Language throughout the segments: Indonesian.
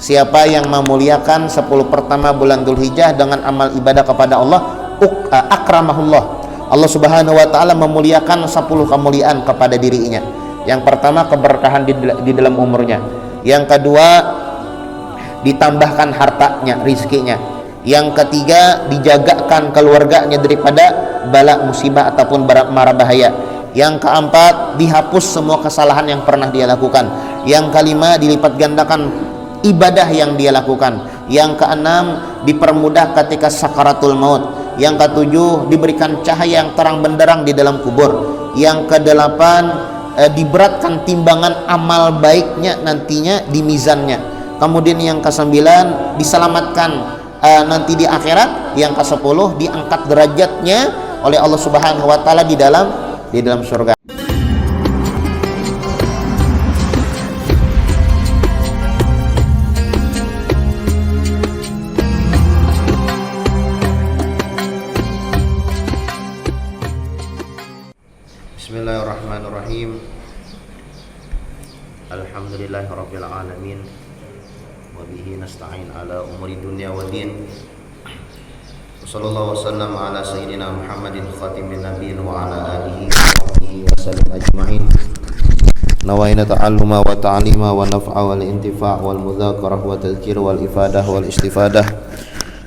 Siapa yang memuliakan 10 pertama bulan Dzulhijjah dengan amal ibadah kepada Allah, akramahullah. Allah Subhanahu wa taala memuliakan 10 kemuliaan kepada dirinya. Yang pertama, keberkahan di dalam umurnya. Yang kedua, ditambahkan hartanya, rizkinya. Yang ketiga, dijagakan keluarganya daripada bala musibah ataupun mara bahaya. Yang keempat, dihapus semua kesalahan yang pernah dia lakukan. Yang kelima, dilipat gandakan ibadah yang dia lakukan. Yang keenam, dipermudah ketika sakaratul maut. Yang ketujuh, diberikan cahaya yang terang benderang di dalam kubur. Yang kedelapan, diberatkan timbangan amal baiknya nantinya di mizannya. Kemudian yang kesembilan, diselamatkan nanti di akhirat. Yang kesepuluh, diangkat derajatnya oleh Allah Subhanahu wa taala di dalam surga. Bismillahirrahmanirrahim. Alhamdulillahirabbil alamin. Wa bihi nasta'in ala umuri dunya waddin. Sallallahu wasallam ala sayyidina Muhammadin khatimin nabiyyin wa ala alihi wa sahbihi wasallam ajma'in. Nawaina ta'alluma wa ta'lima wa naf'a wal intifa' wal mudzakarah wa tadhkir wal ifadah wal istifadah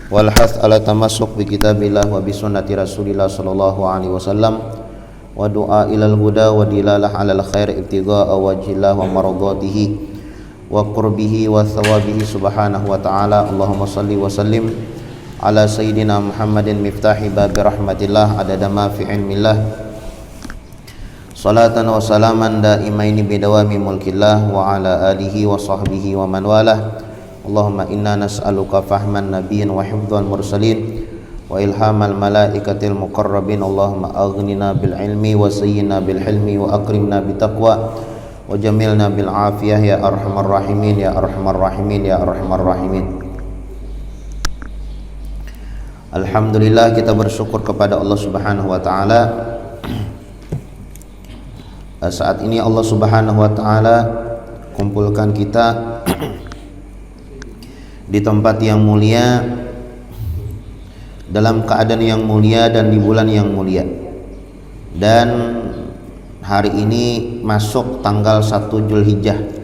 wal hath ala tamassuk bi kitabillah wa bi sunnati Rasulillah sallallahu alaihi wasallam wa du'a ilal huda wa dilalah alal khair ibtigha'a wajhillah wa maradatihi wa qurbihi wa thawabihi subhanahu wa ta'ala. Allahumma salli wa sallim ala sayyidina Muhammadin miftahi babi rahmatillah adada ma fi ilmillah, salatan wa salaman daimaini bidawami mulkillah wa ala alihi wa sahbihi wa man walah. Allahumma inna nas'aluka fahman nabiyyin wa hifdhal mursalin wa ilhamal malaikatil muqarrabin. Allahumma aghnina bil ilmi wa sayyina bil hilmi wa akrimna bit taqwa wa jamilna bil afiyah ya arhamar rahimin ya arhamar rahimin ya arhamar rahimin. Alhamdulillah, kita bersyukur kepada Allah Subhanahu wa taala. Saat ini Allah Subhanahu wa taala kumpulkan kita di tempat yang mulia, dalam keadaan yang mulia dan di bulan yang mulia. Dan hari ini masuk tanggal 1 Dzulhijjah.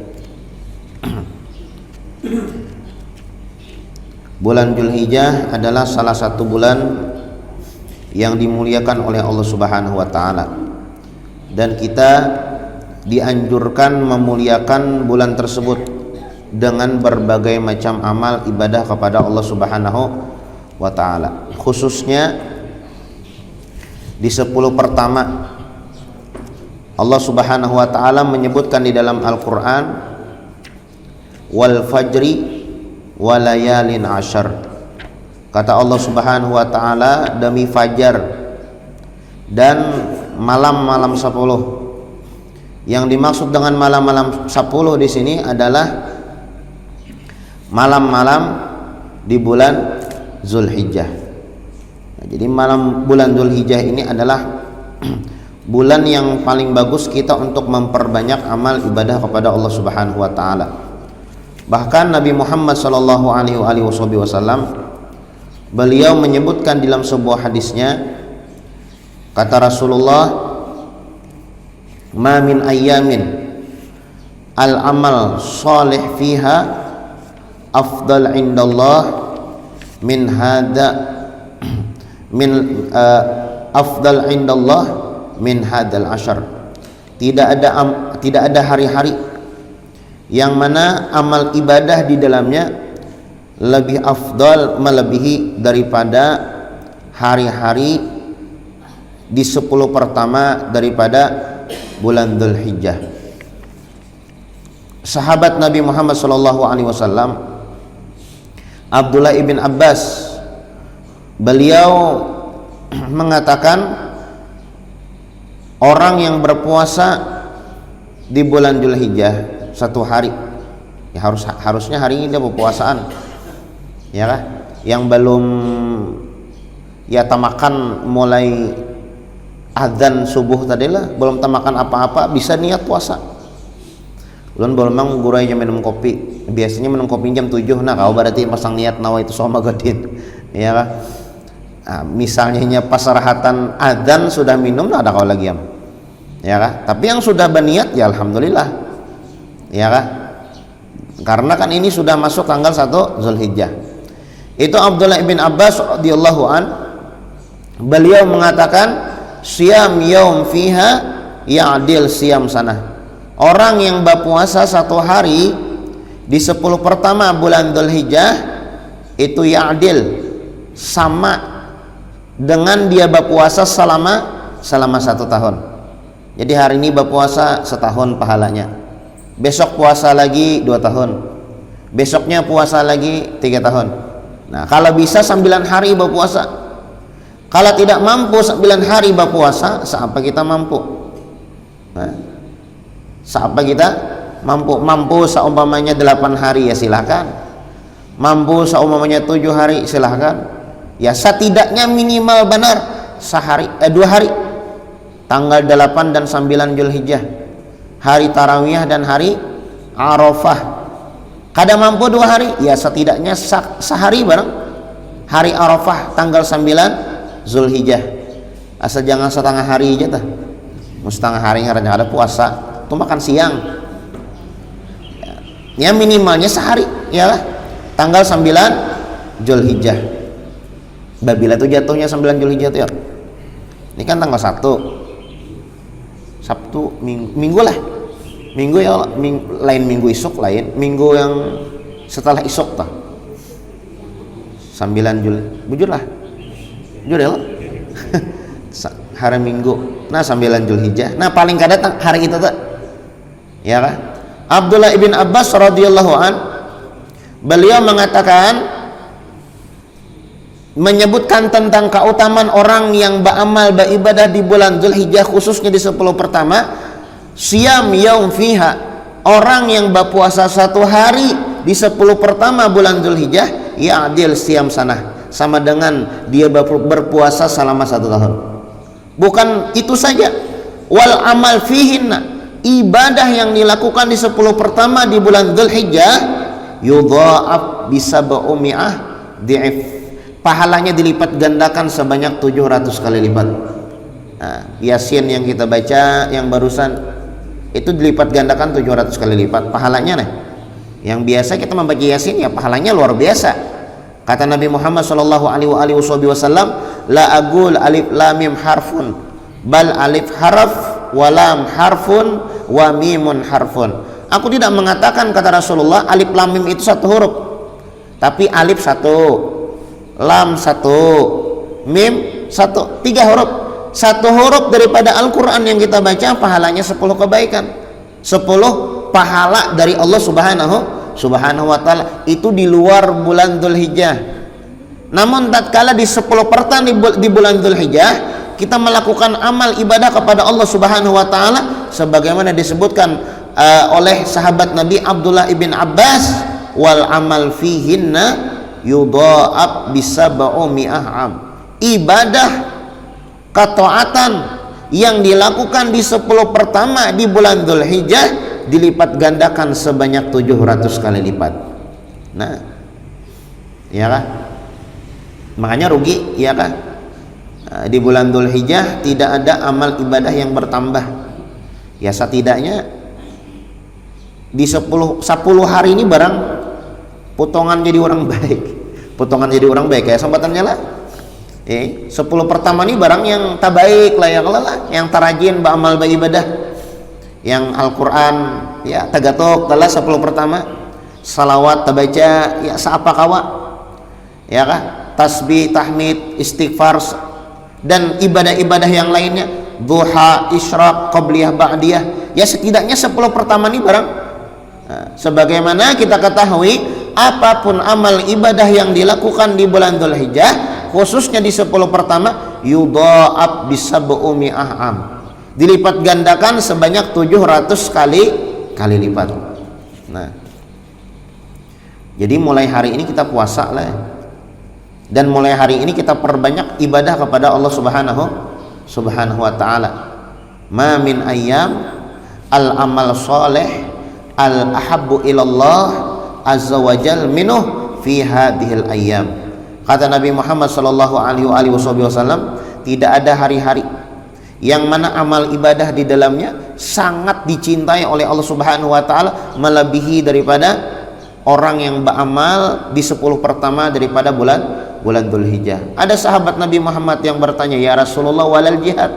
Bulan Dzulhijjah adalah salah satu bulan yang dimuliakan oleh Allah Subhanahu wa taala. Dan kita dianjurkan memuliakan bulan tersebut dengan berbagai macam amal ibadah kepada Allah Subhanahu wa ta'ala. Khususnya di 10 pertama Allah Subhanahu wa ta'ala menyebutkan di dalam Al-Quran, wal fajri walayalin ashar. Kata Allah Subhanahu wa ta'ala, demi fajar dan malam-malam 10. Yang dimaksud dengan malam-malam 10 di sini adalah malam-malam di bulan Dzulhijjah. Nah, jadi bulan Dzulhijjah ini adalah bulan yang paling bagus kita untuk memperbanyak amal ibadah kepada Allah Subhanahu wa taala. Bahkan Nabi Muhammad sallallahu alaihi wasallam beliau menyebutkan dalam sebuah hadisnya, kata Rasulullah, ma min ayyamin al amal salih fiha afdal indallah min hada afdal indallah min hadal ashar. Tidak ada hari-hari yang mana amal ibadah di dalamnya lebih afdal, melebihi daripada hari-hari di 10 pertama daripada bulan Dzulhijjah. Sahabat Nabi Muhammad SAW Abdullah ibn Abbas, beliau mengatakan, orang yang berpuasa di bulan Dzulhijjah 1 hari, ya harusnya hari ini dia berpuasaan, ya kan? Yang belum ya tamakan mulai azan subuh tadilah, belum tamakan apa-apa, bisa niat puasa. Ulun bolmang gurai jam minum kopi. Biasanya minum kopi jam 7. Nah, kau berarti pasang niat nawa itu soma godin. Ya kan? Nah, misalnya pas rahatan adzan sudah minum, nah ada kau lagi ya kan? Tapi yang sudah berniat ya alhamdulillah. Ya kan? Karena kan ini sudah masuk tanggal 1 Zulhijjah. Itu Abdullah bin Abbas radhiyallahu an, beliau mengatakan siyam yaum fiha ya'dil siyam sanah. Orang yang berpuasa satu hari di 10 pertama bulan Dzulhijjah itu ya'dil, sama dengan dia berpuasa selama 1 tahun. Jadi hari ini berpuasa setahun pahalanya, besok puasa lagi 2 tahun, besoknya puasa lagi 3 tahun. Nah, kalau bisa 9 hari berpuasa. Kalau tidak mampu 9 hari berpuasa, seapa kita mampu? Nah, seapa kita mampu? Mampu seumpamanya 8 hari ya silahkan. Mampu seumpamanya 7 hari silahkan. Ya setidaknya minimal benar 2 hari. Tanggal 8 dan 9 Zulhijjah. Hari Tarawih dan hari Arafah. Kada mampu 2 hari, ya setidaknya sehari bareng hari Arafah tanggal 9 Zulhijjah. Asal jangan setengah hari aja tah. Setengah hari ngaranya ada puasa, tuh makan siang. Ya minimalnya sehari, ya tanggal 9 Zulhijjah. Babila itu jatuhnya 9 Zulhijjah tuh ya. Ini kan tanggal 1. Sabtu, minggu lah. Minggu ya lain minggu isuk, lain minggu yang setelah isuk tah 9 Juli bujur lah jujur ya hari Minggu. Nah 9 Zulhijjah, nah paling kada hari itu tuh ya kan. Abdullah ibn Abbas radhiyallahu an, beliau mengatakan, menyebutkan tentang keutamaan orang yang beramal beribadah di bulan Zulhijjah, khususnya di 10 pertama. Siyam yaum fiha, orang yang berpuasa 1 hari di 10 pertama bulan Zulhijjah, ya adil siyam sanah, sama dengan dia berpuasa selama 1 tahun. Bukan itu saja, wal amal fihinna, ibadah yang dilakukan di 10 pertama di bulan Zulhijjah yudha'af bisab'umi'ah di'if, pahalanya dilipat gandakan sebanyak 700 kali lipat. Nah, Yasin yang kita baca yang barusan itu dilipat gandakan 700 kali lipat pahalanya nih. Yang biasa kita membaca Yasin ya pahalanya luar biasa. Kata Nabi Muhammad sallallahu alaihi wasallam, la agul alif lam mim harfun, bal alif harf wa lam harfun wa mimun harfun. Aku tidak mengatakan, kata Rasulullah, alif lam mim itu 1 huruf, tapi alif 1, lam 1, mim 1, 3 huruf. 1 huruf daripada Al-Quran yang kita baca pahalanya 10 kebaikan, 10 pahala dari Allah subhanahu wa ta'ala. Itu di luar bulan Dzulhijjah. Namun tatkala di 10 pertama di bulan Dzulhijjah kita melakukan amal ibadah kepada Allah subhanahu wa ta'ala, sebagaimana disebutkan oleh sahabat Nabi Abdullah ibn Abbas, wal amal fihinna yudha'ab bisab'umi'ah am, ibadah ketaatan yang dilakukan di 10 pertama di bulan Dzulhijjah dilipat gandakan sebanyak 700 kali lipat. Nah, ya kan? Makanya rugi, ya kan? Nah, di bulan Dzulhijjah tidak ada amal ibadah yang bertambah. Ya setidaknya di 10 hari ini barang potongan jadi orang baik. Potongan jadi orang baik ya sambatannya lah. 10 pertama ini barang yang tabaik lah ya, yang tarajin beramal beribadah, yang Al-Quran ya tagatok telah 10 pertama, salawat tabaca ya seapa kawa ya kan, tasbih, tahmid, istighfar dan ibadah-ibadah yang lainnya, duha, isyraq, qabliyah, ba'diyah, ya setidaknya 10 pertama ini barang. Nah, sebagaimana kita ketahui, apapun amal ibadah yang dilakukan di bulan Dzulhijjah khususnya di 10 pertama yudha'ab bisab'umi'ah am, dilipat gandakan sebanyak 700 kali lipat. Nah, jadi mulai hari ini kita puasa lah, dan mulai hari ini kita perbanyak ibadah kepada Allah subhanahu wa ta'ala. Ma min ayyam al amal soleh al ahabbu ilallah azza wajal minuh fi hadhil ayyam. Kata Nabi Muhammad sallallahu alaihi wasallam, tidak ada hari-hari yang mana amal ibadah di dalamnya sangat dicintai oleh Allah Subhanahu wa taala melebihi daripada orang yang beramal di 10 pertama daripada bulan Dzulhijjah. Ada sahabat Nabi Muhammad yang bertanya, "Ya Rasulullah, walal jihad?"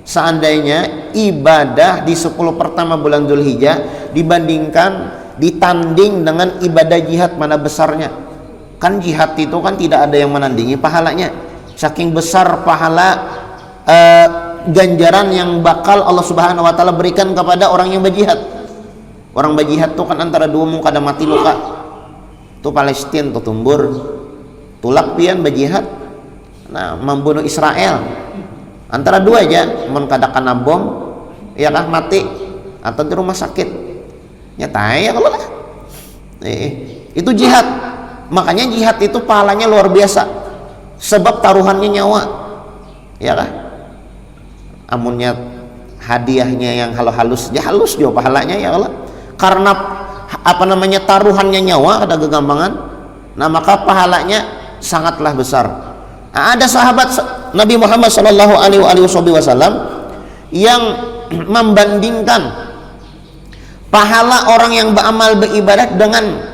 Seandainya ibadah di 10 pertama bulan Dzulhijjah ditanding dengan ibadah jihad, mana besarnya? Kan jihad itu kan tidak ada yang menandingi pahalanya. Saking besar pahala ganjaran yang bakal Allah Subhanahu wa taala berikan kepada orang yang berjihad. Orang berjihad tuh kan antara dua muka ada mati luka. Tuh Palestina tuh tumbur. Tulak pian berjihad. Nah, membunuh Israel. Antara dua aja, mun kada kena bom, ya kah mati atau di rumah sakit. Nyata ya kalau lah. Itu jihad. Makanya jihad itu pahalanya luar biasa. Sebab taruhannya nyawa. Ya kah? Amunnya hadiahnya yang halus ya halus juga pahalanya ya Allah, karena taruhannya nyawa, ada kegampangan, nah maka pahalanya sangatlah besar. Nah, ada sahabat Nabi Muhammad sallallahu alaihi wasallam yang membandingkan pahala orang yang beramal beribadah dengan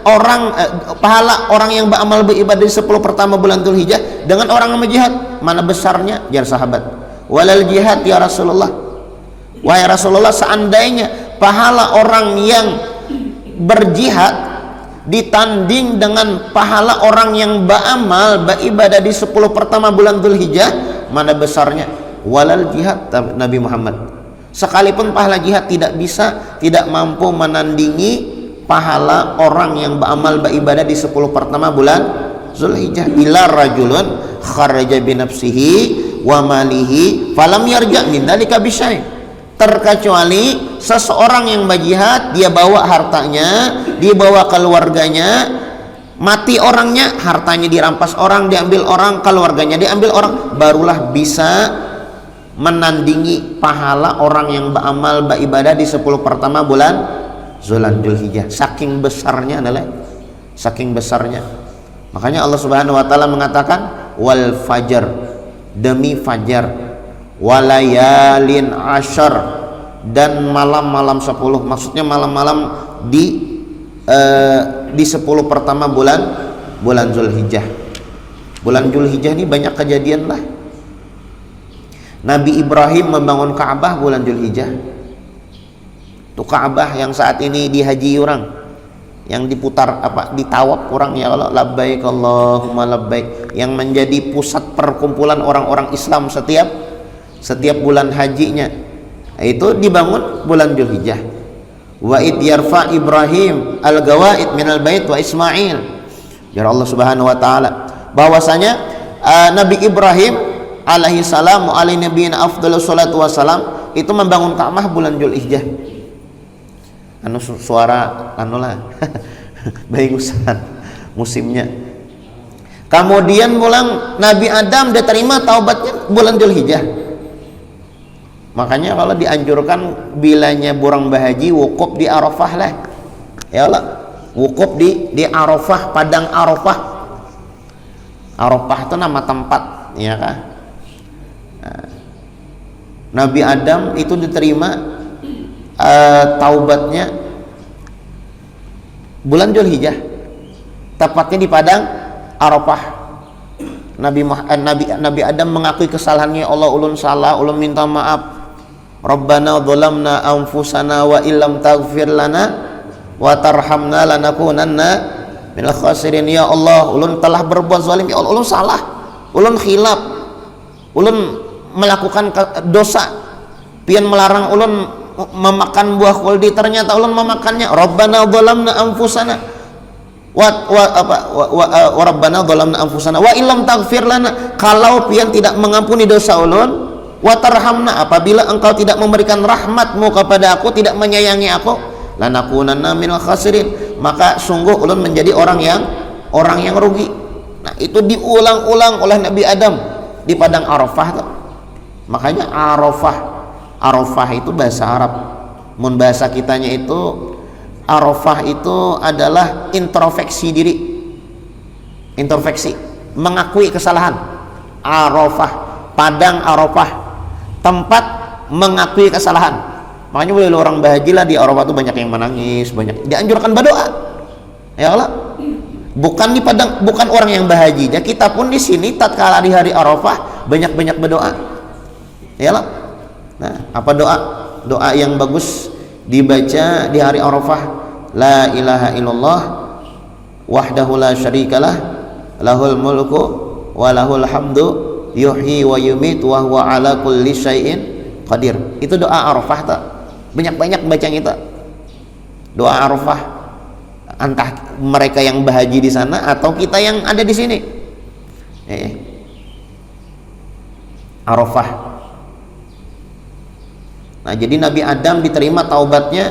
pahala orang yang beramal beribadah di 10 pertama bulan Dzulhijjah dengan orang yang berjihad, mana besarnya? Jar sahabat, walal jihad ya Rasulullah. Wahai Rasulullah, seandainya pahala orang yang berjihad ditanding dengan pahala orang yang beramal beribadah di 10 pertama bulan Dzulhijjah, mana besarnya? Walal jihad Nabi Muhammad. Sekalipun pahala jihad tidak mampu menandingi pahala orang yang beramal beribadah di 10 pertama bulan Dzulhijjah. Ila rajulun kharaja bi nafsihi wa malihi falam yarja min dzalika bisyai. Terkecuali seseorang yang berjihad, dia bawa hartanya, dia bawa keluarganya, mati orangnya, hartanya dirampas orang, diambil orang, keluarganya diambil orang, barulah bisa menandingi pahala orang yang beramal beribadah di 10 pertama bulan Dzulhijjah. Saking besarnya adalah saking besarnya. Makanya Allah Subhanahu wa taala mengatakan wal fajar, demi fajar, walayalin asyar, dan malam-malam 10, maksudnya malam-malam di 10 pertama bulan Dzulhijjah. Bulan Dzulhijjah ini banyak kejadian lah. Nabi Ibrahim membangun Ka'bah bulan Dzulhijjah. Itu Ka'bah yang saat ini dihaji orang, yang diputar ditawaf orang, ya Allah, labbaik Allahumma labbaik, yang menjadi pusat perkumpulan orang-orang Islam setiap bulan hajinya, itu dibangun bulan Dzulhijjah. Wa id yarfa Ibrahim al-gawaid minal bait wa Ismail. Ya Allah Subhanahu wa taala bahwasanya Nabi Ibrahim alaihi salam wa alaihi nabiyina afdhalus salatu wassalam itu membangun Ka'bah bulan Dzulhijjah. Suara lah baigusan musimnya. Kemudian pulang Nabi Adam diterima taubatnya bulan Dzulhijjah. Makanya kalau dianjurkan bilanya burang bahaji wukuf di Arafah lah, ya Allah, wukuf di Arafah, padang Arafah. Arafah itu nama tempat, ya kan? Nah, Nabi Adam itu diterima taubatnya bulan Dzulhijjah, tepatnya di padang Arafah. Nabi Adam mengakui kesalahannya, Allah ulun salah, ulun minta maaf. Rabbana dzalamna anfusana wa illam taghfir lana wa tarhamna lanakunanna minal khasirin. Ya Allah, ulun telah berbuat zalim, ya Allah, ulun salah, ulun khilaf, ulun melakukan dosa, pian melarang ulun memakan buah kuldi, ternyata ulun memakannya. Rabbana dzalamna anfusana wa rabbana dzalamna anfusana wa illam taghfir lana, kalau pian tidak mengampuni dosa ulun, wa tarhamna, apabila engkau tidak memberikan rahmatmu kepada aku, tidak menyayangi aku, lanakunanna minal khasirin, maka sungguh ulun menjadi orang yang rugi. Nah, itu diulang-ulang oleh Nabi Adam di padang Arafah. Makanya Arafah itu bahasa Arab. Mun bahasa kitanya itu Arafah itu adalah introspeksi diri, introspeksi, mengakui kesalahan. Arafah, padang Arafah, tempat mengakui kesalahan. Makanya boleh orang bahagia di Arafah itu banyak yang menangis, banyak dianjurkan berdoa. Ya Allah, bukan di padang, bukan orang yang bahagia, kita pun di sini tatkala di hari Arafah banyak-banyak berdoa. Ya Allah. Nah, apa doa? Doa yang bagus dibaca di hari Arafah. La ilaha illallah wahdahu la syarikalah lahul mulku wa lahul hamdu yuhyi wa yumit wa huwa ala kulli syai'in qadir. Itu doa Arafah tak? Banyak-banyak baca kita doa Arafah, entah mereka yang bahagia di sana atau kita yang ada di sini. Arafah. Nah, jadi Nabi Adam diterima taubatnya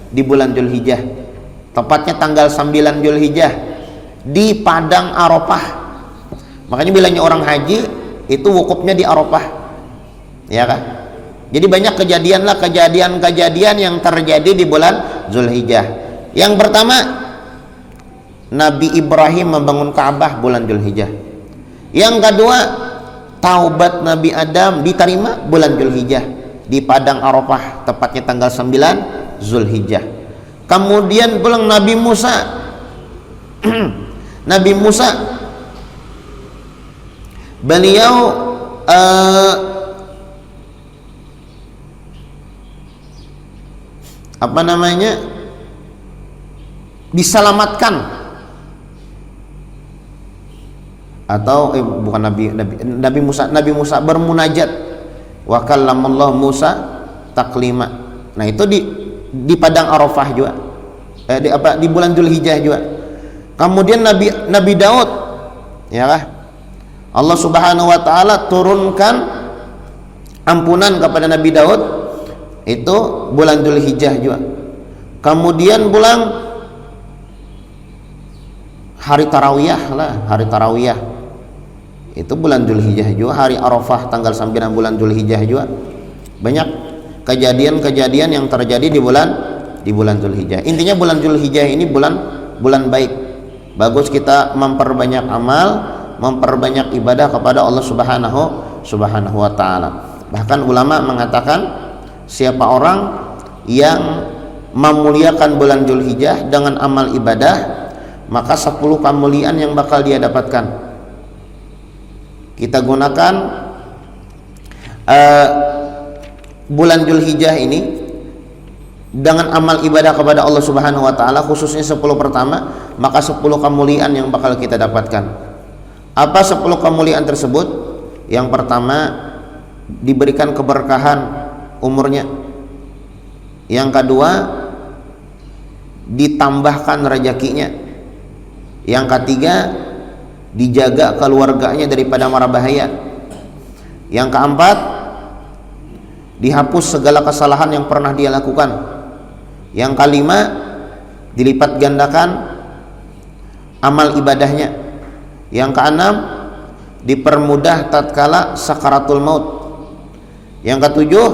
di bulan Dzulhijjah, tepatnya tanggal 9 Dzulhijjah di padang Arafah. Makanya bilangnya orang haji itu wukufnya di Arafah, ya kan? Jadi banyak kejadian-kejadian yang terjadi di bulan Dzulhijjah. Yang pertama, Nabi Ibrahim membangun Ka'bah bulan Dzulhijjah. Yang kedua, taubat Nabi Adam diterima bulan Dzulhijjah di padang Arafah, tepatnya tanggal 9 Dzulhijjah. Kemudian pulang Nabi Musa Nabi Musa beliau diselamatkan, atau bukan Nabi Musa bermunajat, wa kallamallahu Musa taklima. Nah, itu di padang Arafah juga, di bulan Dzulhijjah juga. Kemudian Nabi Daud, ya kan? Allah Subhanahu wa taala turunkan ampunan kepada Nabi Daud itu bulan Dzulhijjah juga. Kemudian bulan hari tarawiyah itu bulan Dzulhijjah juga. Hari Arafah tanggal 9 bulan Dzulhijjah juga. Banyak kejadian-kejadian yang terjadi di bulan Dzulhijjah. Intinya bulan Dzulhijjah ini bulan baik. Bagus kita memperbanyak amal, memperbanyak ibadah kepada Allah Subhanahu wa taala. Bahkan ulama mengatakan siapa orang yang memuliakan bulan Dzulhijjah dengan amal ibadah, maka 10 kemuliaan yang bakal dia dapatkan. Kita gunakan bulan Dzulhijjah ini dengan amal ibadah kepada Allah Subhanahu wa taala, khususnya 10 pertama, maka 10 kemuliaan yang bakal kita dapatkan. Apa 10 kemuliaan tersebut? Yang pertama, diberikan keberkahan umurnya. Yang kedua, ditambahkan rezekinya. Yang ketiga, dijaga keluarganya daripada mara bahaya. Yang keempat, dihapus segala kesalahan yang pernah dia lakukan. Yang kelima, dilipat gandakan amal ibadahnya. Yang keenam, dipermudah tatkala sakaratul maut. Yang ketujuh,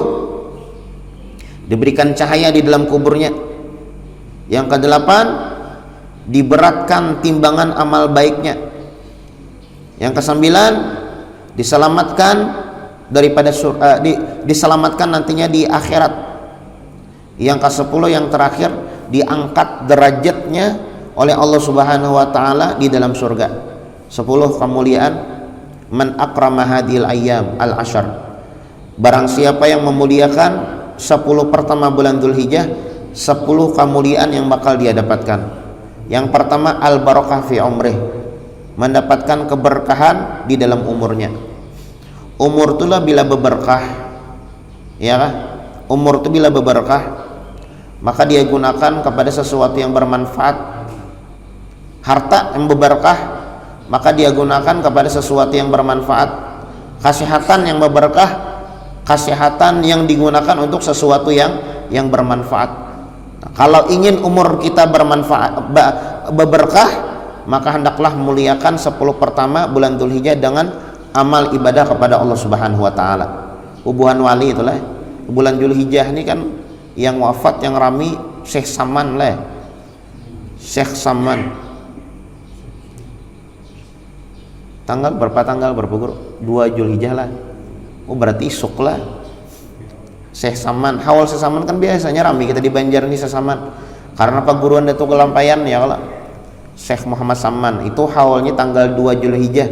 diberikan cahaya di dalam kuburnya. Yang kedelapan, diberatkan timbangan amal baiknya. Yang kesembilan, diselamatkan daripada diselamatkan nantinya di akhirat. Yang ke-10 yang terakhir, diangkat derajatnya oleh Allah Subhanahu wa taala di dalam surga. 10 kemuliaan man akrama hadhil ayyam al-ashar. Barang siapa yang memuliakan 10 pertama bulan Dzulhijjah, 10 kemuliaan yang bakal dia dapatkan. Yang pertama, al barakah fi umrih, mendapatkan keberkahan di dalam umurnya. Umur itulah bila berberkah, ya kan? Umur itu bila berberkah, maka dia gunakan kepada sesuatu yang bermanfaat. Harta yang berberkah, maka dia gunakan kepada sesuatu yang bermanfaat. Kesehatan yang berberkah, kesehatan yang digunakan untuk sesuatu yang bermanfaat. Nah, kalau ingin umur kita berberkah, maka hendaklah muliakan 10 pertama bulan Dzulhijjah dengan amal ibadah kepada Allah Subhanahu wa taala. Hubungan wali itulah bulan Dzulhijjah ini kan yang wafat yang rami Syekh Saman lah, Syekh Saman. Tanggal berapa guru? 2 Zulhijjah lah. Oh berarti isuk lah. Syekh Saman, haul Syekh Saman kan biasanya ramai kita di Banjar nih Syekh Saman. Karena perguruan Datuk Kelampayan ya kalau Syekh Muhammad Saman itu haulnya tanggal 2 Zulhijjah.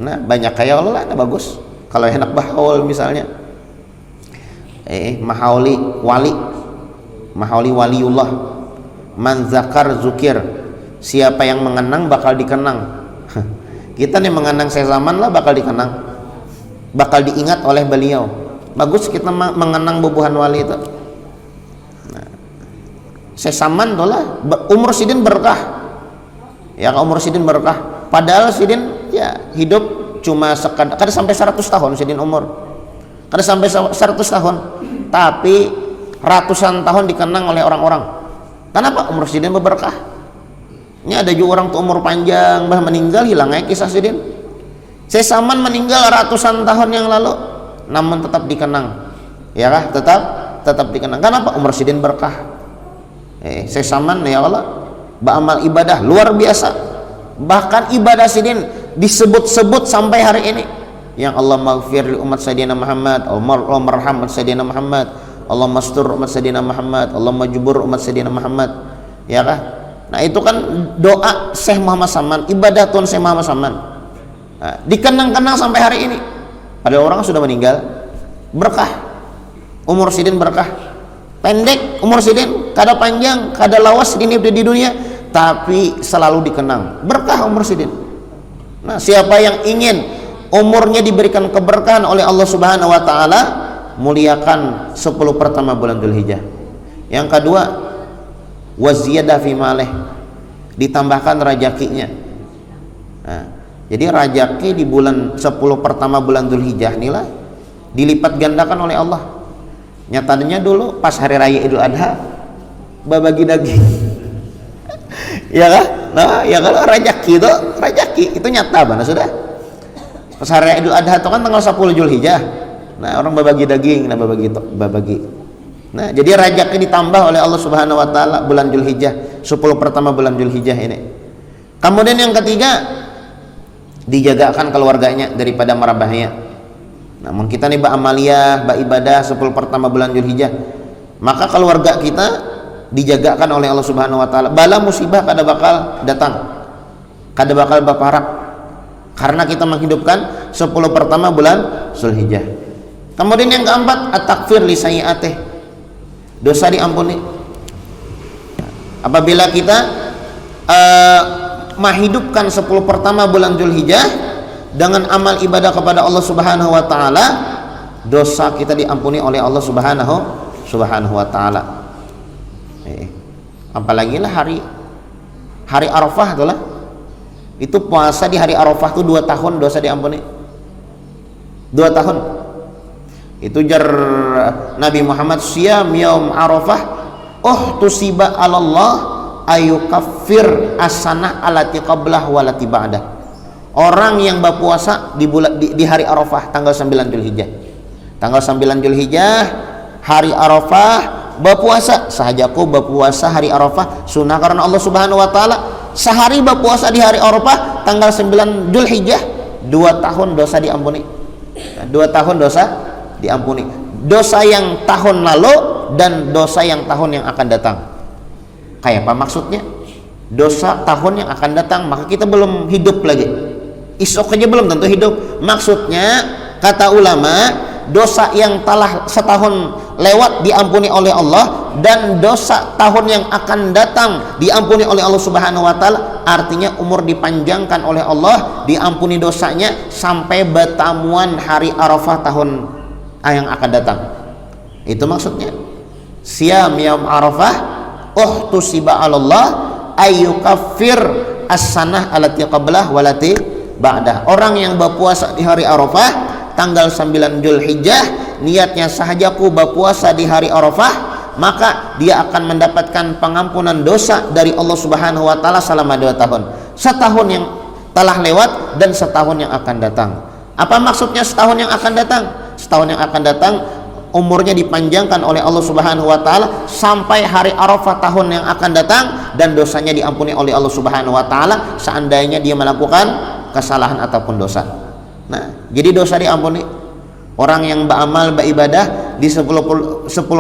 Nah banyak kayak Allah lah, nah bagus. Kalau enak bahaul misalnya. Mahauli waliullah. Man zakar zukir. Siapa yang mengenang bakal dikenang. Kita nih mengenang Syekh Saman lah bakal dikenang, bakal diingat oleh beliau. Bagus kita mengenang bubuhan wali itu. Nah, Syekh Saman tuh lah umur sidin berkah ya, umur sidin berkah. Padahal sidin ya hidup cuma sekadar, kada sampai 100 tahun sidin umur, kada sampai 100 tahun, tapi ratusan tahun dikenang oleh orang-orang. Kenapa? Umur sidin berkah. Ini ada juga orang tuh umur panjang bah meninggal hilang ya kisah sidin. Syekh Saman meninggal ratusan tahun yang lalu, namun tetap dikenang, ya kah? Tetap dikenang. Kenapa? Umur sidin berkah. Syekh Saman ya Allah, beramal ibadah luar biasa. Bahkan ibadah sidin disebut-sebut sampai hari ini. Yang Allah maghfir li umat Sayyidina Muhammad, Allah marham umat Sayyidina Muhammad, Allah mastur umat Sayyidina Muhammad, Allah majbur umat Sayyidina Muhammad, ya kah? Nah itu kan doa Syekh Muhammad Saman, ibadah Tuhan Syekh Muhammad Saman. Nah, dikenang-kenang sampai hari ini. Padahal orang sudah meninggal. Berkah. Umur sidin berkah. Pendek umur sidin, kada panjang, kada lawas di dunia, tapi selalu dikenang. Berkah umur sidin. Nah, siapa yang ingin umurnya diberikan keberkahan oleh Allah Subhanahu wa taala, muliakan 10 pertama bulan Dzulhijjah. Yang kedua, waziyadah fi malih, ditambahkan rajakinya. Nah, jadi rajaki di bulan 10 pertama bulan Dzulhijjah inilah dilipat gandakan oleh Allah. Nyatanya dulu pas hari raya Idul Adha babagi daging. Ya kan? Nah, ya kalau rajaki itu nyata bana sudah. Pas hari raya Idul Adha itu kan tanggal 10 Dzulhijjah. Nah, orang babagi daging, nah babagi. Nah, jadi rajaki ditambah oleh Allah Subhanahu wa taala bulan Dzulhijjah, 10 pertama bulan Dzulhijjah ini. Kemudian yang ketiga, dijagakan keluarganya daripada mara bahaya. Namun kita nih amaliyah, ibadah 10 pertama bulan Dzulhijjah, maka keluarga kita dijagakan oleh Allah Subhanahu wa taala. Bala musibah kada bakal datang, kada bakal baparak, karena kita menghidupkan 10 pertama bulan Dzulhijjah. Kemudian yang keempat, at-takfir li sayyi'atih, dosa diampuni. Apabila kita menghidupkan 10 pertama bulan Dzulhijjah dengan amal ibadah kepada Allah Subhanahu wa taala, dosa kita diampuni oleh Allah Subhanahu wa taala. Apalagi lah hari Arafah itulah. Itu puasa di hari Arafah itu 2 tahun dosa diampuni. 2 tahun. Itu jar Nabi Muhammad, siyam yaum Arafah tusiba 'alallah ayukaffir as-sanah allati qablah walati ba'dah. Orang yang berpuasa di hari Arafah tanggal 9 Dzulhijjah. Tanggal 9 Dzulhijjah hari Arafah berpuasa, sahajaku berpuasa hari Arafah sunnah karena Allah Subhanahu wa taala. Sehari berpuasa di hari Arafah tanggal 9 Dzulhijjah, 2 tahun dosa diampuni. 2 tahun dosa diampuni, dosa yang tahun lalu dan dosa yang tahun yang akan datang. Kayak apa maksudnya? Dosa tahun yang akan datang, maka kita belum hidup lagi, isok aja belum tentu hidup. Maksudnya kata ulama, dosa yang telah setahun lewat diampuni oleh Allah, dan dosa tahun yang akan datang diampuni oleh Allah Subhanahu wa taala. Artinya umur dipanjangkan oleh Allah, diampuni dosanya sampai bertamuan hari Arafah tahun yang akan datang. Itu maksudnya. Siyam yaum Arafah tusiba 'alallah ayyukaffir as-sanah allati qablah walati ba'dah. Orang yang berpuasa di hari Arafah tanggal 9 Dzulhijjah, niatnya sahajaku berpuasa di hari Arafah, maka dia akan mendapatkan pengampunan dosa dari Allah Subhanahu wa taala selama 2 tahun. Setahun yang telah lewat dan setahun yang akan datang. Apa maksudnya setahun yang akan datang? Setahun yang akan datang umurnya dipanjangkan oleh Allah Subhanahu wa taala sampai hari Arafah tahun yang akan datang, dan dosanya diampuni oleh Allah Subhanahu wa taala seandainya dia melakukan kesalahan ataupun dosa. Nah, jadi dosa diampuni orang yang beramal beribadah di 10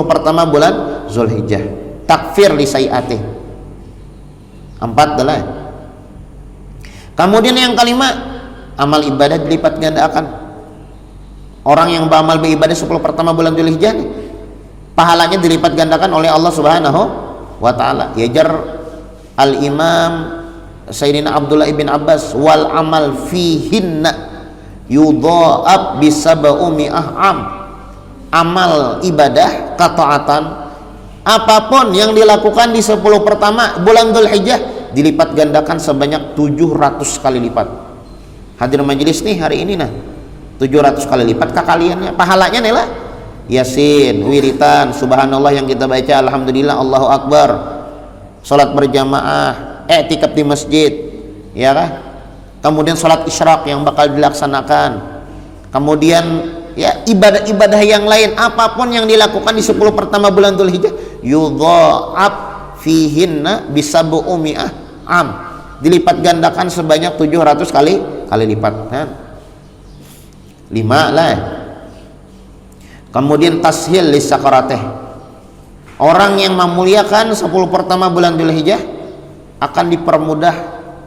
pertama bulan Zulhijjah. Takfir li sayiatih. 4 adalah. Kemudian yang kelima, amal ibadah dilipat gandakan. Orang yang beramal beribadah 10 pertama bulan Zulhijjah, pahalanya dilipat gandakan oleh Allah Subhanahu wa taala. Yajar al-Imam Sayyidina Abdullah ibn Abbas, wal amal fihinna yudha'ab bisab'umi'ah am. Amal ibadah ketaatan apapun yang dilakukan di 10 pertama bulan Dzulhijjah dilipat gandakan sebanyak 700 kali lipat. Hadir majelis nih hari ini, nah 700 kali lipat kekaliannya, pahalanya nih lah Yasin, wiritan, subhanallah yang kita baca, alhamdulillah, Allahu akbar, salat berjamaah, i'tikaf di masjid, ya kan? Kemudian salat isyraq yang bakal dilaksanakan, kemudian ya ibadah-ibadah yang lain apapun yang dilakukan di 10 pertama bulan Dzulhijjah yudha'ab fihinna bisab'umi'ah am, dilipat gandakan sebanyak 700 kali lipat. Nah, 5 lah. Kemudian tashil li sakaratih, orang yang memuliakan 10 pertama bulan Dzulhijjah akan dipermudah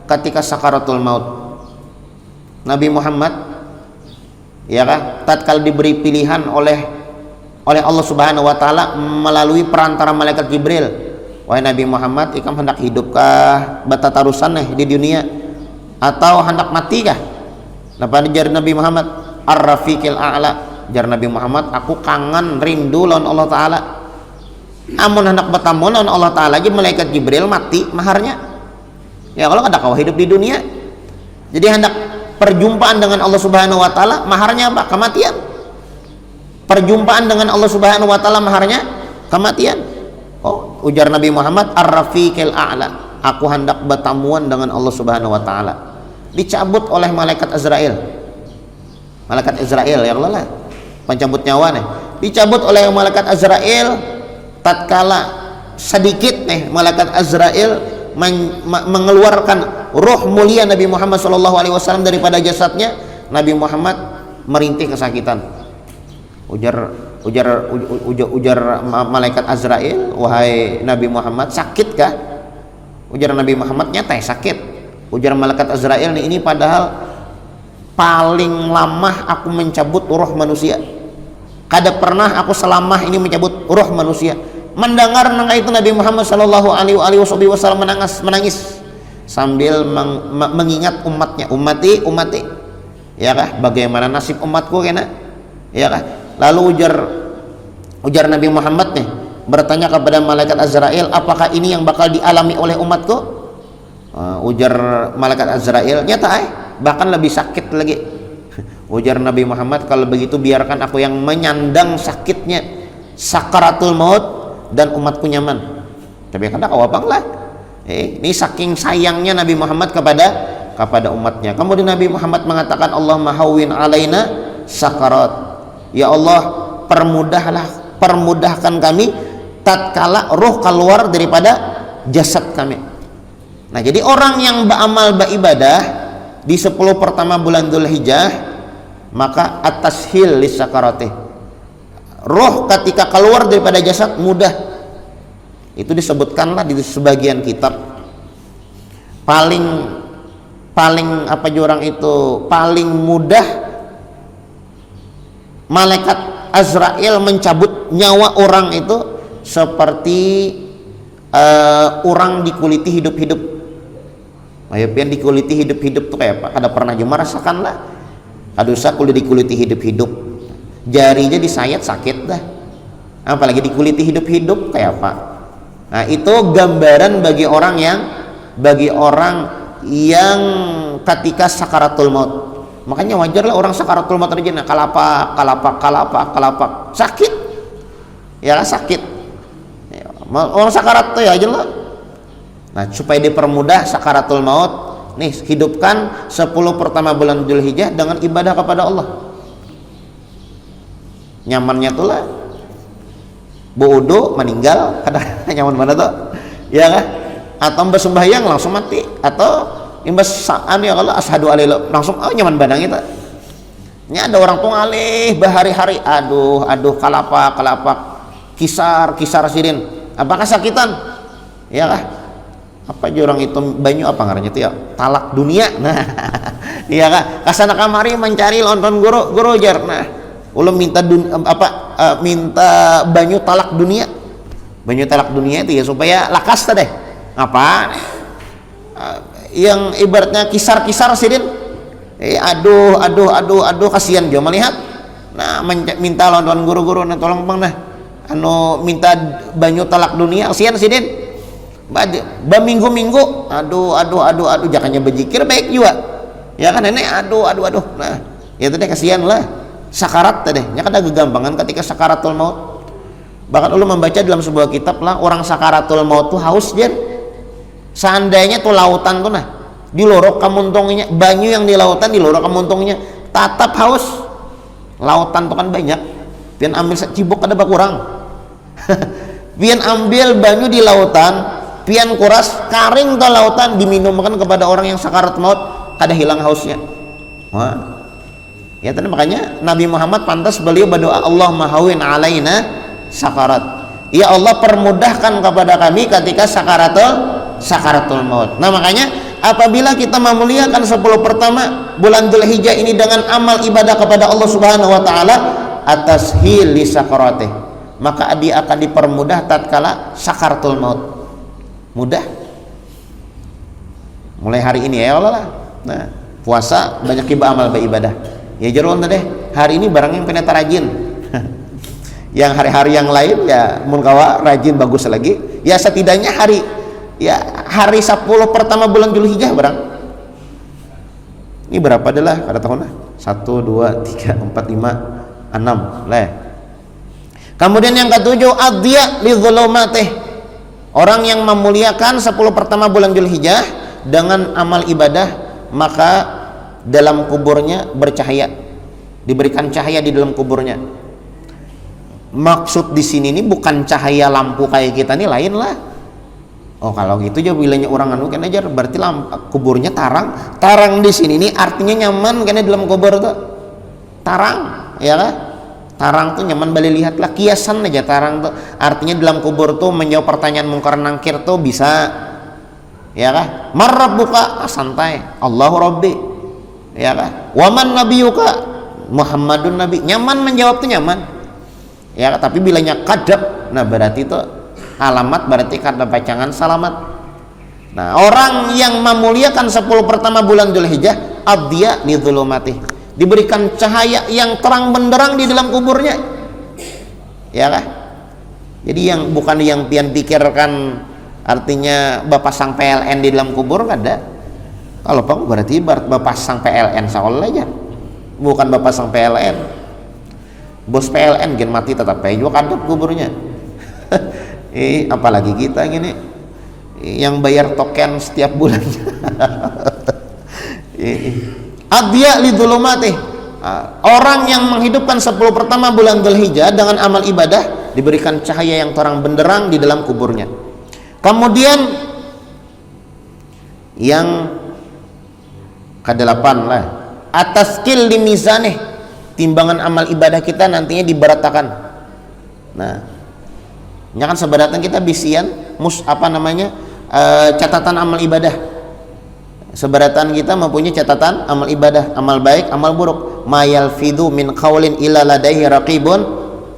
ketika sakaratul maut. Nabi Muhammad, ya kan, tatkala diberi pilihan oleh Allah Subhanahu wa taala melalui perantara malaikat Jibril, wahai Nabi Muhammad, ikam hendak hidupkah batatarusan di dunia atau hendak matikah? Napa jar Nabi Muhammad? Ar-rafiqil a'la, jar Nabi Muhammad, aku kangen rindu lawan Allah taala. Amun hendak bertemu lawan Allah taala aja malaikat Jibril mati maharnya. Ya kalau kada kau hidup di dunia. Jadi hendak perjumpaan dengan Allah Subhanahu wa taala maharnya apa? Kematian. Perjumpaan dengan Allah Subhanahu wa taala maharnya kematian. Oh, ujar Nabi Muhammad, ar-rafiqil a'la, aku hendak bertamuan dengan Allah Subhanahu wa taala. Dicabut oleh malaikat Azrail. Malaikat Azrail ya Allah lah, pencabut nyawa nih. Dicabut oleh malaikat Azrail tatkala sedikit nih malaikat Azrail mengeluarkan roh mulia Nabi Muhammad SAW daripada jasadnya. Nabi Muhammad merintih kesakitan. Ujar malaikat Azrail, wahai Nabi Muhammad, sakitkah? Ujar Nabi Muhammad, nyata sakit. Ujar malaikat Azrail, ini padahal paling lama aku mencabut roh manusia. Kada pernah aku selama ini mencabut roh manusia. Mendengar itu Nabi Muhammad sallallahu alaihi wasallam menangis sambil mengingat umatnya, umati, ya kah? Bagaimana nasib umatku kena? Ya kah? Lalu ujar Nabi Muhammad nih bertanya kepada malaikat Azrail, apakah ini yang bakal dialami oleh umatku? Ujar malaikat Azrail, nyata bahkan lebih sakit lagi. Ujar Nabi Muhammad, kalau begitu biarkan aku yang menyandang sakitnya sakaratul maut dan umatku nyaman. Tapi kada kawapang lah. Ini saking sayangnya Nabi Muhammad kepada umatnya. Kemudian Nabi Muhammad mengatakan, Allahumma hawwin alaina sakarat. Ya Allah, permudahkan kami tatkala roh keluar daripada jasad kami. Nah, jadi orang yang beramal beribadah di 10 pertama bulan Dzulhijjah, maka at-tashil lis sakaratih, roh ketika keluar daripada jasad mudah. Itu disebutkanlah di sebagian kitab paling apa jurang itu paling mudah malaikat Azrail mencabut nyawa orang itu seperti orang dikuliti hidup-hidup. Ayo pian dikuliti hidup-hidup tuh kayak apa? Kada pernah aja merasakan lah. Adusa kulit dikuliti hidup-hidup, jarinya disayat sakit dah. Apalagi dikuliti hidup-hidup kayak apa? Nah, itu gambaran bagi orang yang ketika sakaratul maut. Makanya wajarlah orang sakaratul maut aja kalapak sakit. Ya sakit. Orang sakarat tuh ya aja lah. Nah, supaya dipermudah sakaratul maut, nih hidupkan 10 pertama bulan Dzulhijjah dengan ibadah kepada Allah. Nyamannya tuh lah. Bodoh meninggal kadang nyaman mana tuh ya kan, atau mbak sembahyang langsung mati, atau imbas saan ya kalau ashadu alaihi langsung nyaman badang itu. Ini ada orang tuh ngalih bahari-hari, aduh kalapak kisar sidin, apakah sakitan ya kah, apa aja orang itu banyu apa ngarannya itu ya, talak dunia. Nah iya kah, kasana kamari mencari lonton guru jar, nah ulun minta minta banyu talak dunia itu ya supaya lakas tadi apa yang ibaratnya kisar sidin, aduh kasihan jo melihat. Nah minta lonton guru nah tolong bang nah anu minta banyu talak dunia kasihan sidin minggu aduh jangannya bejikir baik juga ya kan nenek aduh nah ya tadi kasihan lah sakarat tadi nya kan ada gegampangan ketika sakaratul maut. Bahkan ulun membaca dalam sebuah kitab lah, orang sakaratul maut tuh haus jen, seandainya tuh lautan tuh nah dilorok kamuntongnya, banyu yang di lautan dilorok kamuntongnya tatap haus, lautan tuh kan banyak, pian ambil cibuk ada berkurang. Pian ambil banyu di lautan, pian kuras karing tuh lautan diminumkan kepada orang yang sakarat maut, kada hilang hausnya. Wah ya tadi makanya Nabi Muhammad pantas beliau berdoa, Allahumma hawin alaina sakarat, ya Allah permudahkan kepada kami ketika sakaratul maut. Nah makanya apabila kita memuliakan 10 pertama bulan Dzulhijjah ini dengan amal ibadah kepada Allah Subhanahu wa taala atas hili sakaratih, maka dia akan dipermudah tatkala sakaratul maut. Mudah mulai hari ini ya Allah lah. Nah puasa banyak amal ibadah ya jeroan deh, hari ini barang yang peneta rajin. Yang hari-hari yang lain ya mun kawa rajin bagus lagi ya, setidaknya hari 10 pertama bulan Dzulhijjah barang ini berapa adalah pada tahunnya 1 2 3 4 5 6 leh. Kemudian yang ketujuh adhiya li dzulumatih, orang yang memuliakan 10 pertama bulan Dzulhijjah dengan amal ibadah maka dalam kuburnya bercahaya, diberikan cahaya di dalam kuburnya. Maksud di sini ini bukan cahaya lampu kayak kita nih, lain lah. Oh kalau gitu aja bilangnya orang anu kan aja berarti kuburnya tarang di sini ini artinya nyaman karena dalam kubur tuh tarang ya lah. Tarang tuh nyaman, balik lihat lah kiasan aja tarang tuh artinya dalam kubur tuh menjawab pertanyaan mungkar nangkir tuh bisa ya kah, marrabbuka santai, Allahu Rabbi ya kah, waman nabiyuka Muhammadun Nabi, nyaman menjawab tuh nyaman ya kah? Tapi bilanya kadab nah berarti itu alamat, berarti kada pacangan salamat. Nah orang yang memuliakan 10 pertama bulan Dzulhijjah adhiya li dzulumatih, diberikan cahaya yang terang benderang di dalam kuburnya ya kah. Jadi yang bukan yang pian pikirkan artinya bapak pasang PLN di dalam kubur kada. Kalau pak berarti bapak pasang PLN sekolah aja, bukan bapak pasang PLN. Bos PLN gen mati tetap aja juga kadap kuburnya. Apalagi kita gini yang bayar token setiap bulan. Adhiya li dzulumatih, orang yang menghidupkan 10 pertama bulan Dzulhijjah dengan amal ibadah diberikan cahaya yang terang benderang di dalam kuburnya. Kemudian yang ke-8 lah, atas skill di mizanih, timbangan amal ibadah kita nantinya diberatakan. Nah ini kan sebenarnya kita bisian catatan amal ibadah. Seberatan kita mempunyai catatan amal ibadah, amal baik, amal buruk. Mayal fidu min qaulin illa ladaihi raqibun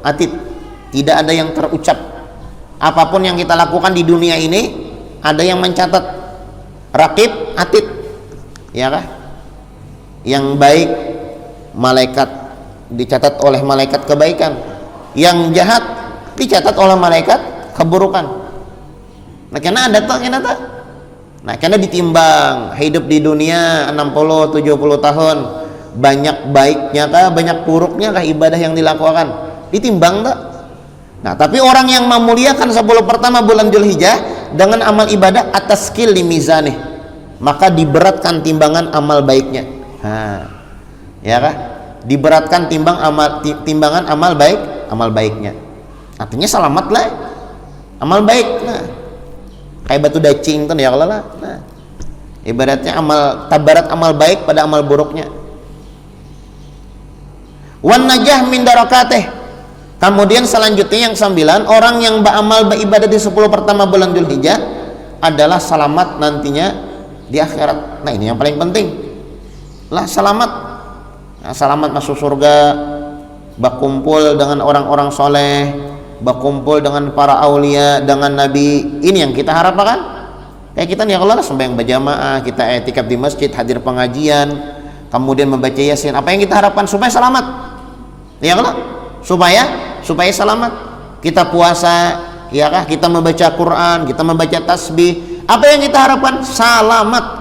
atid. Tidak ada yang terucap, apapun yang kita lakukan di dunia ini ada yang mencatat, raqib atid ya kah? Yang baik malaikat dicatat oleh malaikat kebaikan, yang jahat dicatat oleh malaikat keburukan. Nah karena ada tak, nah karena ditimbang hidup di dunia 60-70 tahun, banyak baiknya kah, banyak buruknya kah ibadah yang dilakukan, ditimbang tak. Nah tapi orang yang memuliakan 10 pertama bulan Dzulhijjah dengan amal ibadah atas skill di mizanih, maka diberatkan timbangan amal baiknya. Ya kah? Diberatkan timbangan amal baiknya. artinya selamat lah amal baik. Nah, kayak batu dacing tuh ya kalau lah. Nah, ibaratnya amal tabarat amal baik pada amal buruknya. Wan najah min darakatih. Kemudian selanjutnya yang 9, orang yang beramal beribadah di 10 pertama bulan Dzulhijjah adalah selamat nantinya di akhirat. Nah, ini yang paling penting lah, selamat. Nah, selamat masuk surga, berkumpul dengan orang-orang soleh, berkumpul dengan para aulia, dengan nabi. Ini yang kita harapkan. Kayak kita nih, kalau sembahyang berjamaah, kita i'tikaf di masjid, hadir pengajian, kemudian membaca yasin. Apa yang kita harapkan? Supaya selamat. Ya kalau supaya selamat. Kita puasa, ya kah? Kita membaca Quran, kita membaca tasbih. Apa yang kita harapkan? Selamat.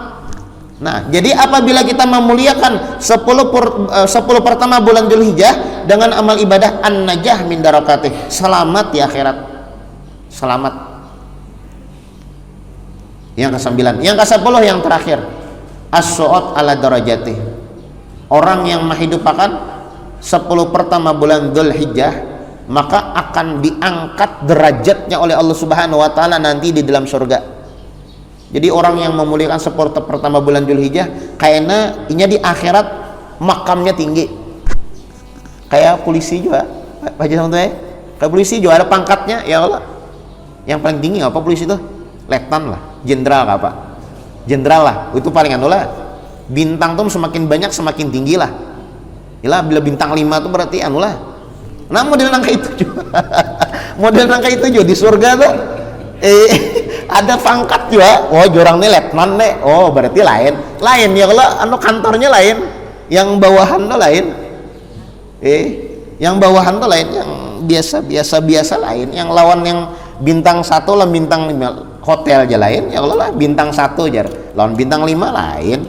Nah, jadi apabila kita memuliakan 10 pertama bulan Dzulhijjah dengan amal ibadah an-najah min darakatih, selamat di akhirat. Selamat. Yang ke-9, yang ke-10 yang terakhir, as-su'ud ala darajatih. Orang yang menghidupakan 10 pertama bulan Dzulhijjah maka akan diangkat derajatnya oleh Allah Subhanahu wa taala nanti di dalam surga. Jadi orang yang memuliakan 10 pertama bulan Dzulhijjah kayaknya inya di akhirat makamnya tinggi. Kayak polisi juga, Pak Haji, kayak polisi juga ada pangkatnya, ya Allah. Yang paling tinggi apa polisi itu? Letnan lah, jenderal apa? Jenderal lah, itu paling anu lah. Bintang tuh semakin banyak semakin tinggi lah. Yalah, bila bintang 5 tuh berarti anu lah. Nah, model nangka itu juga. Model nangka itu juga di surga tuh. Ada pangkat juga. Oh, jorang nih letnan nih. Oh, berarti lain ya kalau anu kantornya lain, yang bawahan tuh lain. Yang bawahan tuh lain, yang biasa lain. Yang lawan yang bintang 1 lah bintang 5 hotel aja lain. Ya kalau lah bintang 1 aja lawan bintang 5 lain.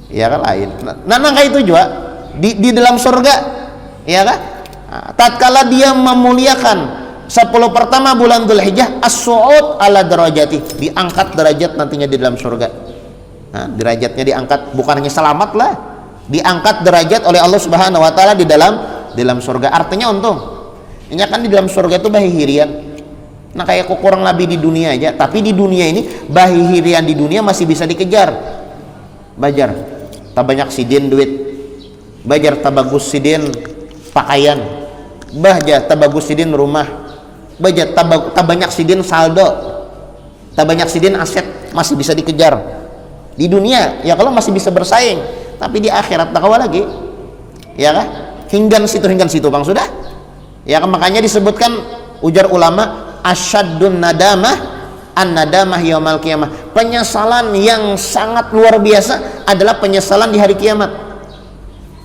Ya kan lain. Nah, nangka itu juga di dalam surga, ya kan? Nah, tatkala dia memuliakan 10 pertama bulan Dzulhijjah, as-su'ud ala darajati, diangkat derajat nantinya di dalam surga. Nah, derajatnya diangkat, bukan hanya selamat lah, diangkat derajat oleh Allah Subhanahu wa taala di dalam surga. Artinya untung. Ini kan di dalam surga itu bahi hirian. Nah, kayak kurang lebih di dunia aja, tapi di dunia ini bahi hirian di dunia masih bisa dikejar. Bajar tak banyak sidin duit, bajar tak bagus sidin pakaian, bajar tak bagus sidin rumah, bajar tak banyak sidin saldo, tak banyak sidin aset, masih bisa dikejar di dunia. Ya kalau masih bisa bersaing, tapi di akhirat tak kawa lagi, ya kah? Hinggan situ bang sudah, ya kan? Makanya disebutkan ujar ulama, asyaddun nadamah an-nadamah yaumal qiyamah. Penyesalan yang sangat luar biasa adalah penyesalan di hari kiamat.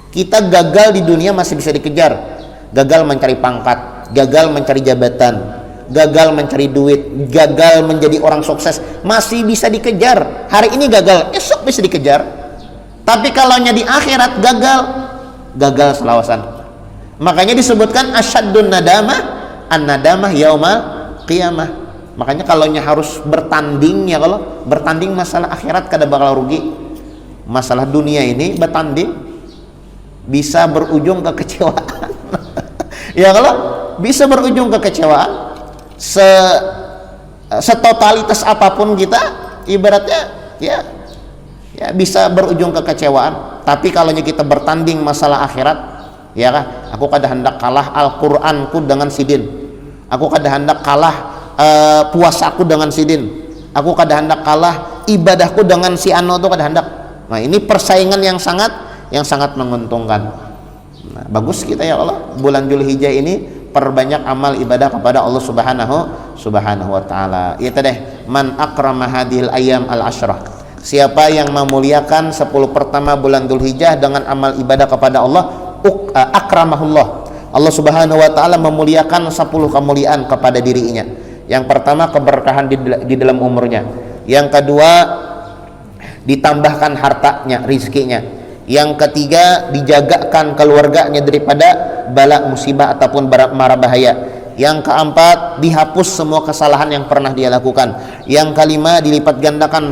Kita gagal di dunia masih bisa dikejar, gagal mencari pangkat, gagal mencari jabatan, gagal mencari duit, gagal menjadi orang sukses, masih bisa dikejar. Hari ini gagal, esok bisa dikejar. Tapi kalau di akhirat gagal selawasan. Makanya disebutkan asyaddun nadamah an-nadamah yaumal qiyamah. Makanya kalau harus bertanding, ya kalau bertanding masalah akhirat kada bakal rugi. Masalah dunia ini bertanding bisa berujung kekecewaan. Ya kalau bisa berujung kekecewaan, setotalitas apapun kita, ibaratnya ya bisa berujung kekecewaan. Tapi kalau kita bertanding masalah akhirat, ya kan, aku kada hendak kalah Al-Qur'anku dengan sidin, aku kada hendak kalah puasaku dengan sidin, aku kada hendak kalah ibadahku dengan si ano tuh kada hendak. Nah, ini persaingan yang sangat menguntungkan. Nah, bagus kita ya Allah bulan Dzulhijjah ini perbanyak amal ibadah kepada Allah Subhanahu wa taala. Itu deh, man akrama hadhil ayyam al-asyrah. Siapa yang memuliakan 10 pertama bulan Dzulhijjah dengan amal ibadah kepada Allah, akramahullah. Allah Subhanahu wa taala memuliakan 10 kemuliaan kepada dirinya. Yang pertama, keberkahan di dalam umurnya. Yang kedua, ditambahkan hartanya, rizkinya. Yang ketiga, dijagakan keluarganya daripada bala musibah ataupun mara bahaya. Yang keempat, dihapus semua kesalahan yang pernah dia lakukan. Yang kelima, dilipat gandakan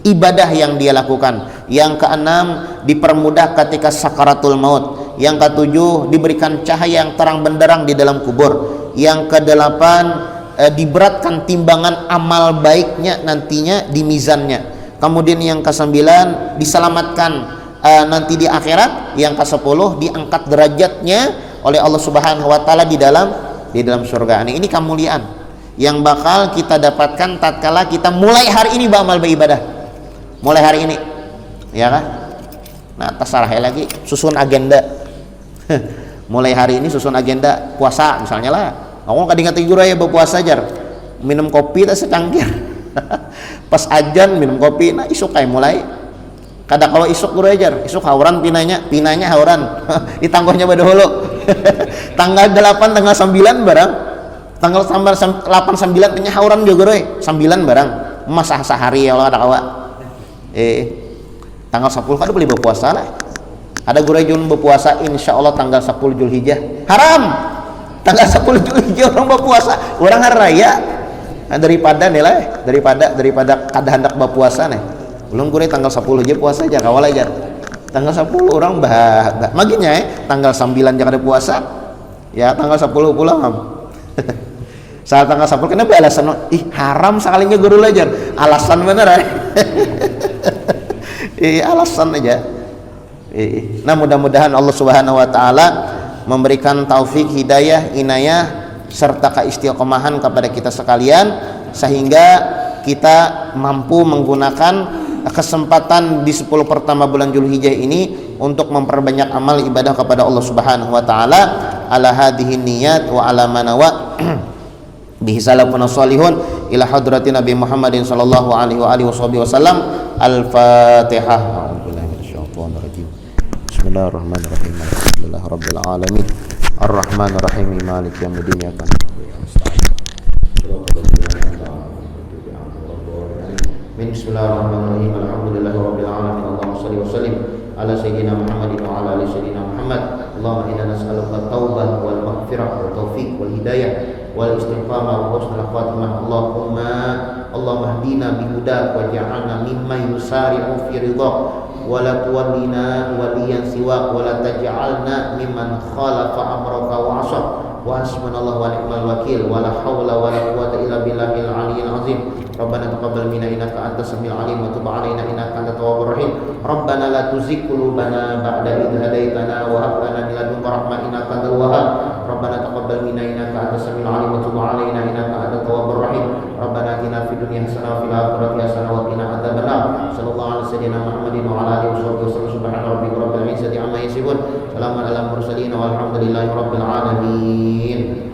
ibadah yang dia lakukan. Yang keenam, dipermudah ketika sakaratul maut. Yang ketujuh, diberikan cahaya yang terang benderang di dalam kubur. Yang kedelapan, diberatkan timbangan amal baiknya nantinya di mizannya. Kemudian yang kesembilan, diselamatkan nanti di akhirat. Yang kesepuluh, diangkat derajatnya oleh Allah Subhanahu wa taala di dalam surga. Ini kemuliaan yang bakal kita dapatkan tatkala kita mulai hari ini beramal beribadah. Mulai hari ini. Ya kan? Nah, terserah lagi susun agenda. Mulai hari ini susun agenda puasa misalnya lah. Aku kadang tidur ya berpuasa aja. Minum kopi tak secangkir. Pas ajan minum kopi, nah isuk kayak mulai. Kada kalau isuk guru ajar, isuk hauran pinanya hauran. Ditangguhnya pada hulu. Tanggal 8 tanggal 9 barang. Tanggal 8 9 punya hauran juga guru 9 barang. Masa sehari ya Allah ada kawa. Tanggal 10 kada boleh berpuasa lah. Ada guru jun berpuasa insya Allah tanggal 10 Zulhijjah. Haram. Tanggal 10 Zulhijjah orang berpuasa. Orang hari raya. Nah, daripada kada hendak berpuasa nih. Belum guru tanggal 10 aja puasa aja kawal aja. Tanggal 10 orang maginya tanggal 9 aja kada puasa. Ya tanggal 10 pulang. Saat tanggal 10 kenapa alasan? Haram sekalinya guru belajar. Alasan bener alasan aja. Nah mudah-mudahan Allah Subhanahu wa taala memberikan taufik, hidayah, inayah serta keistiqomahan kepada kita sekalian sehingga kita mampu menggunakan kesempatan di 10 pertama bulan Zulhijjah ini untuk memperbanyak amal ibadah kepada Allah Subhanahu wa taala ala hadhihi niyat wa ala manawa bihi salafun salihun ila hadrati Nabi Muhammadin sallallahu alaihi wasallam. Al-Fatihah. Bismillahirrahmanirrahim. Alhamdulillah rabbil alamin. Ar-Rahmanir-Rahim. Maliki yaumiddin. Iyyaka na'budu wa iyyaka nasta'in. Bismillahirrahmanirrahim. Alhamdulillah rabbil alamin. Allahumma shalli wa sallim ala sayyidina Muhammadin wa ala ali sayyidina Muhammad. Allahumma inna nas'aluka at-taubah wal maghfirah wal taufiq wal hidayah wal istiqamah wa husnul khatimah. Allahumma hdina bihudak wa ja'alna mimman yusari'u fi ridhak wa la tuwallina waliyan siwak wa la taj'alna mimman khalafa amraka wa 'asak wa hasbunallahu wa ni'mal wakil wa la haula wa la quwwata illa billahil aliyyil azim. Rabbana taqabbal minna innaka antas samiul alim wa tub 'alaina innaka antat tawwabur rahim. Rabbana la tuzigh qulubana ba'da idh hadaitana wa hab lana min ladunka rahmah innaka antal wahhab. Rabbana taqabbal minna innaka antas samiul alim wa tub 'alaina innaka antat tawwabur rahim. Rabbana atina fid dunya hasanah wa fil akhirati hasanah wa qina adzabannar. Sallallahu alaihi wasallam Muhammadin wa ala alihi wasallam. Subhana rabbika rabbil izzati amma yasifun. Salamun alal mursalin walhamdulillahi rabbil alamin.